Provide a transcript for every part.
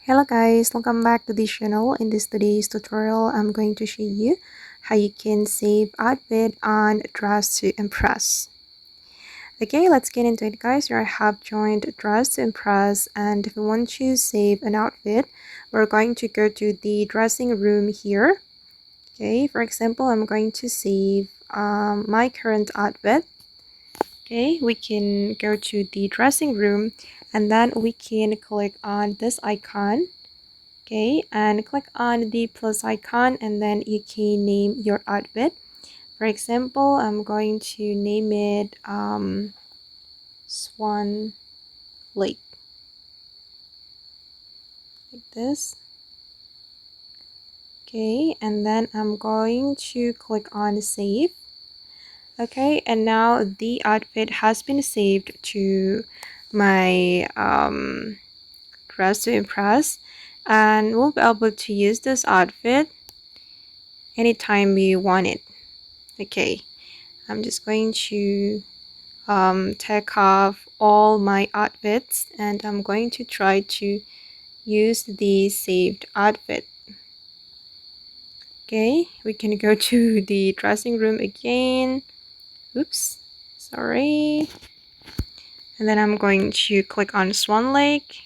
Hello guys, welcome back to this channel. In this today's tutorial, I'm going to show you how you can save outfit on Dress to Impress. Okay, let's get into it guys. I have joined Dress to Impress, and if you want to save an outfit, we're going to go to the dressing room here. Okay, for example, I'm going to save my current outfit. Okay, we can go to the dressing room and then we can click on this icon. Okay, and click on the plus icon and then you can name your outfit. For example, I'm going to name it Swan Lake, like this. Okay, and then I'm going to click on save. Okay, and now the outfit has been saved to my Dress to Impress, and we'll be able to use this outfit anytime we want it. Okay, I'm just going to take off all my outfits and I'm going to try to use the saved outfit. Okay, we can go to the dressing room again. Oops, sorry. And then I'm going to click on Swan Lake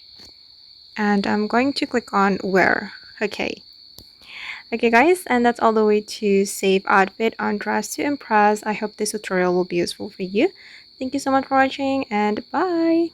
and I'm going to click on wear. Okay guys, and that's all the way to save outfit on Dress to Impress. I hope this tutorial will be useful for you. Thank you so much for watching and bye.